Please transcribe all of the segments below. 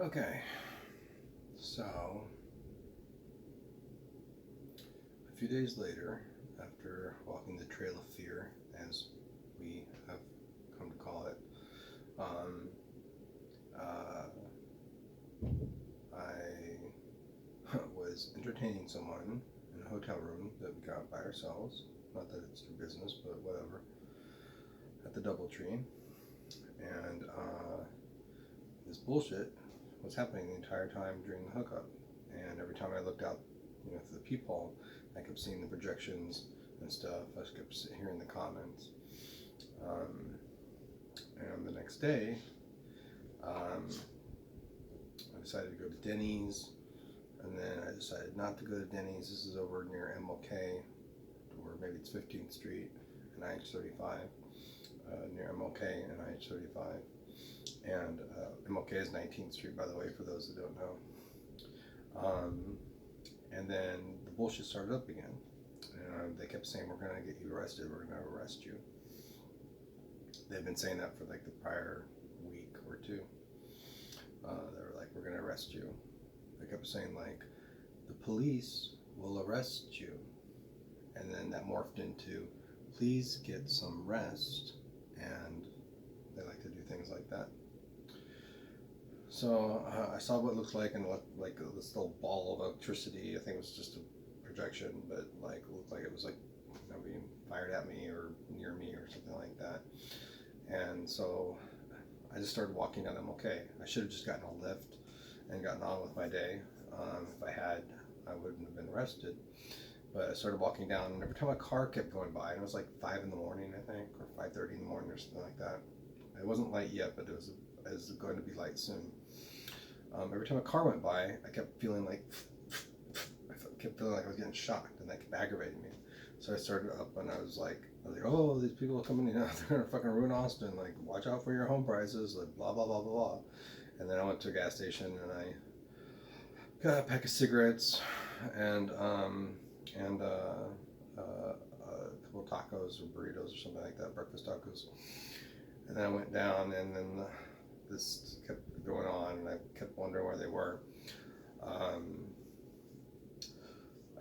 Okay, so a few days later, after walking the trail of fear, as we have come to call it, um, uh, I was entertaining someone in a hotel room that we got by ourselves. Not that it's their business, but whatever. At the DoubleTree, and this bullshit was happening the entire time during the hookup. And every time I looked out, through the peephole, I kept seeing the projections and stuff. I kept hearing the comments. And the next day, I decided to go to Denny's, and then I decided not to go to Denny's. This is over near MLK, or maybe it's 15th Street and IH-35, near MLK and IH-35. And MLK is 19th Street, by the way, for those that don't know. And then the bullshit started up again. And they kept saying, we're going to get you arrested, we're going to arrest you. They've been saying that for like the prior week or two. They were like, we're going to arrest you. They kept saying like, the police will arrest you. And then that morphed into, please get some rest. And they like to do things like that. So I saw what it looked like, and what like this little ball of electricity. I think it was just a projection, but like it looked like it was like being fired at me or near me or something like that. And so I just started walking down MLK. I should have just gotten a lift and gotten on with my day. If I had, I wouldn't have been arrested. But I started walking down, and every time a car kept going by, and it was like 5 in the morning, I think, or 5:30 in the morning, or something like that. It wasn't light yet, but it was going to be light soon. Every time a car went by, I kept feeling like I was getting shocked, and that kept aggravating me. So I started up, and I was like, oh, these people are coming in, they're gonna fucking ruin Austin. Like, watch out for your home prices. Like, blah blah blah blah blah. And then I went to a gas station, and I got a pack of cigarettes, and a couple of tacos or burritos or something like that, breakfast tacos. And then I went down, and then this kept going on, and I kept wondering where they were. I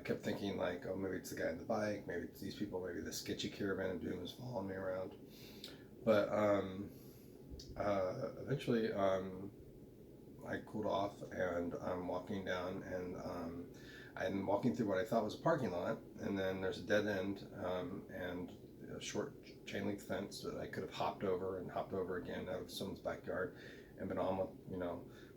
kept thinking like, oh, maybe it's the guy on the bike, maybe it's these people, maybe the sketchy caravan of doom is following me around. But eventually I cooled off, and I'm walking down, and I'm walking through what I thought was a parking lot, and then there's a dead end, and a short chain link fence that I could have hopped over and hopped over again out of someone's backyard and been on with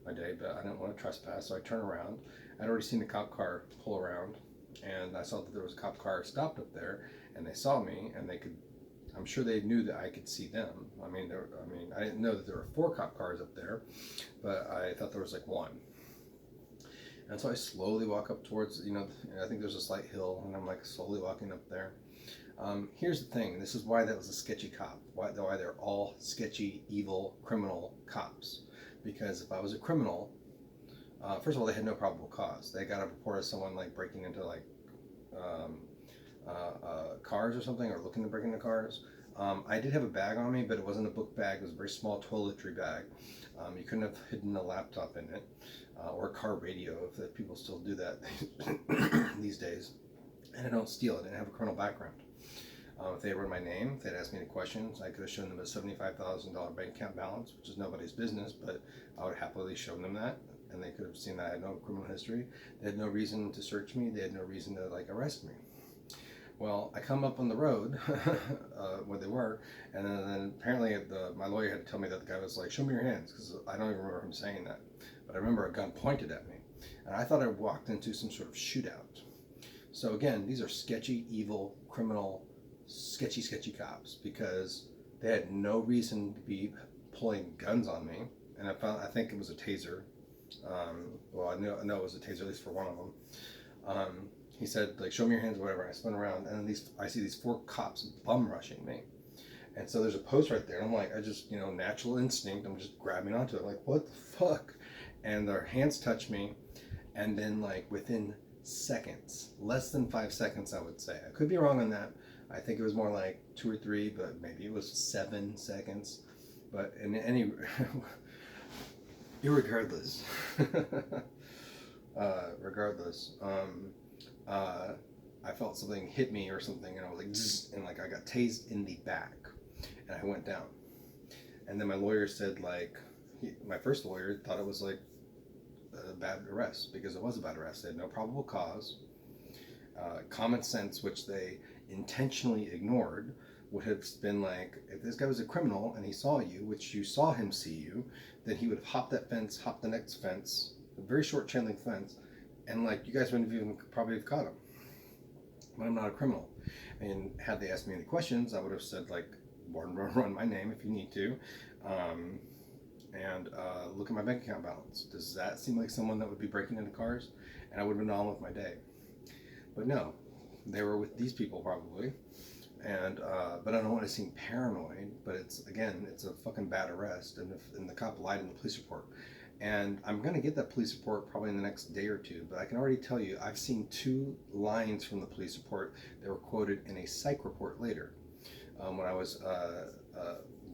my day, but I didn't want to trespass, so I turned around. I'd already seen the cop car pull around, and I saw that there was a cop car stopped up there, and they saw me, and I'm sure they knew that I could see them. I didn't know that there were 4 cop cars up there, but I thought there was like 1. And so I slowly walk up towards, I think there's a slight hill, and I'm like slowly walking up there. Here's the thing, this is why that was a sketchy cop, why they're all sketchy, evil, criminal cops. Because if I was a criminal, first of all, they had no probable cause. They got a report of someone like breaking into like cars or something, or looking to break into cars. I did have a bag on me, but it wasn't a book bag, it was a very small toiletry bag. You couldn't have hidden a laptop in it, or a car radio, if people still do that these days. And I don't steal it, I didn't have a criminal background. If they had read my name, if they'd asked me any questions, I could have shown them a $75,000 bank account balance, which is nobody's business, but I would have happily shown them that, and they could have seen that I had no criminal history. They had no reason to search me, they had no reason to arrest me. Well, I come up on the road where they were, and then apparently my lawyer had to tell me that the guy was like, show me your hands, because I don't even remember him saying that. But I remember a gun pointed at me, and I thought I walked into some sort of shootout. So again, these are sketchy, evil, criminal, sketchy cops, because they had no reason to be pulling guns on me. And I think it was a taser. Well, I know it was a taser, at least for one of them. He said, like, show me your hands, whatever. I spun around, and then I see these 4 cops bum rushing me. And so there's a post right there, and I'm like, I just, natural instinct, I'm just grabbing onto it, like, what the fuck? And their hands touch me, and then like within seconds, less than 5 seconds, I would say. I could be wrong on that. I think it was more like 2 or 3, but maybe it was 7 seconds. But in any Irregardless, regardless, I felt something hit me or something, and I was like, zzz, and like I got tased in the back, and I went down. And then my lawyer said, like, my first lawyer thought it was like a bad arrest, because it was a bad arrest. They had no probable cause. Common sense, which they intentionally ignored, would have been like, if this guy was a criminal and he saw you, which you saw him see you, then he would have hopped that fence, hopped the next fence, a very short chain link fence, and like you guys wouldn't have even probably have caught him. But I'm not a criminal. And had they asked me any questions, I would have said, like, run my name if you need to, um, and look at my bank account balance. Does that seem like someone that would be breaking into cars? And I would have been on with my day. But no, they were with these people probably. And but I don't want to seem paranoid. But it's, again, it's a fucking bad arrest, and the cop lied in the police report. And I'm gonna get that police report probably in the next day or two. But I can already tell you, I've seen 2 lines from the police report that were quoted in a psych report later, when I was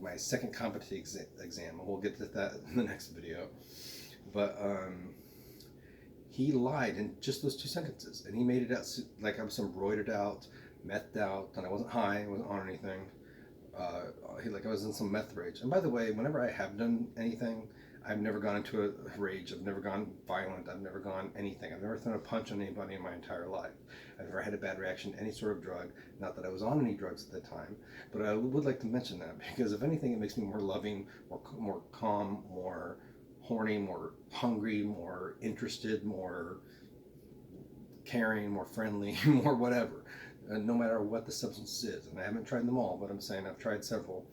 my second competency exam. We'll get to that in the next video. But he lied in just those 2 sentences, and he made it out like I was some roided out, methed out, and I wasn't high, I wasn't on anything. Like I was in some meth rage. And by the way, whenever I have done anything, I've never gone into a rage. I've never gone violent. I've never gone anything. I've never thrown a punch on anybody in my entire life. I've never had a bad reaction to any sort of drug. Not that I was on any drugs at the time, but I would like to mention that, because if anything, it makes me more loving, more calm, more horny, more hungry, more interested, more caring, more friendly, more whatever. No matter what the substance is. And I haven't tried them all, but I'm saying I've tried several.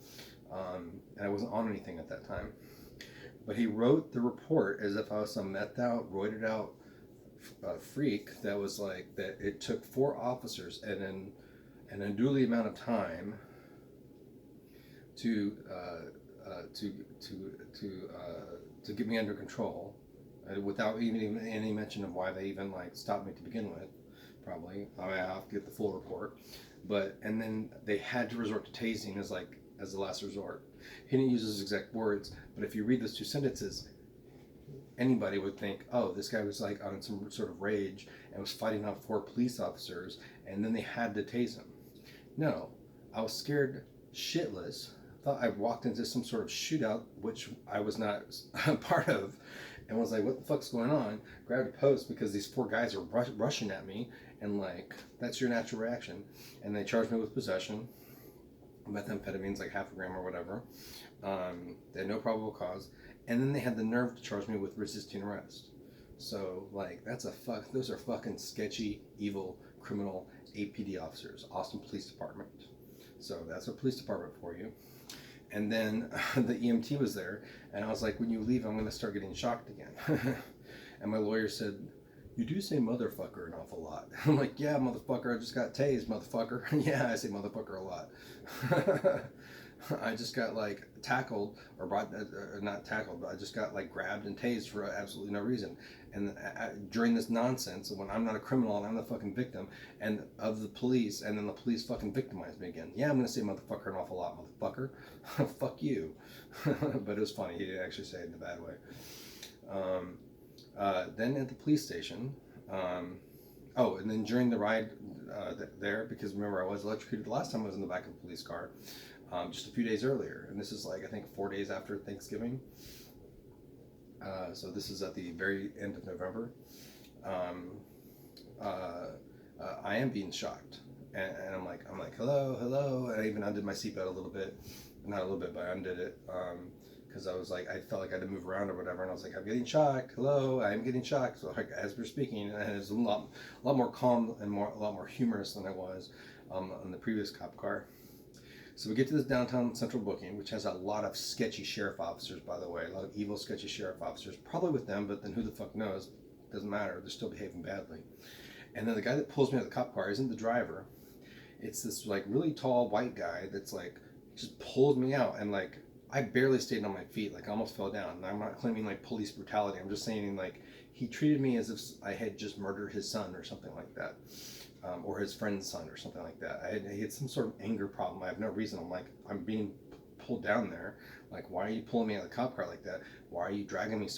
And I wasn't on anything at that time. But he wrote the report as if I was some methed out, roided out freak that was like, that it took 4 officers and an unduly amount of time to get me under control, without even any mention of why they even like stopped me to begin with. Probably I'll have to get the full report, but and then they had to resort to tasing as the last resort. He didn't use those exact words, but if you read those 2 sentences, anybody would think, oh, this guy was like on some sort of rage and was fighting off 4 police officers, and then they had to tase him. No, I was scared shitless. Thought I walked into some sort of shootout, which I was not a part of, and was like, what the fuck's going on? Grabbed a post because these 4 guys are rushing at me, and like, that's your natural reaction. And they charged me with possession. Methamphetamine's like half a gram or whatever. They had no probable cause, and then they had the nerve to charge me with resisting arrest. So like, those are fucking sketchy, evil, criminal APD officers, Austin Police Department. So that's a police department for you. And then the EMT was there, and I was like, when you leave, I'm going to start getting shocked again. And my lawyer said, you do say motherfucker an awful lot. I'm like, yeah, motherfucker, I just got tased, motherfucker. Yeah, I say motherfucker a lot. I just got like tackled, or not tackled, but I just got like grabbed and tased for absolutely no reason. And during this nonsense, when I'm not a criminal and I'm the fucking victim and of the police, and then the police fucking victimized me again. Yeah, I'm gonna say motherfucker an awful lot, motherfucker. Fuck you. But it was funny. He didn't actually say it in a bad way. Then at the police station, and then during the ride there, because remember, I was electrocuted the last time I was in the back of a police car, just a few days earlier, and this is like, I think 4 days after Thanksgiving. So this is at the very end of November. I am being shocked, and I'm like, hello, and I even undid my seatbelt a little bit, not a little bit, but I undid it, because I was like, I felt like I had to move around or whatever, and I was like, I'm getting shocked. Hello, I am getting shocked. So like, as we're speaking, and it was a lot more calm and a lot more humorous than I was on the previous cop car. So we get to this downtown central booking, which has a lot of sketchy sheriff officers, by the way, a lot of evil, sketchy sheriff officers, probably with them, but then who the fuck knows? Doesn't matter. They're still behaving badly. And then the guy that pulls me out of the cop car isn't the driver. It's this like really tall white guy that's like just pulled me out, and like I barely stayed on my feet, like I almost fell down. And I'm not claiming like police brutality. I'm just saying like he treated me as if I had just murdered his son or something like that. Or his friend's son or something like that. I had some sort of anger problem. I have no reason. I'm like, I'm being pulled down there. Like, why are you pulling me out of the cop car like that? Why are you dragging me so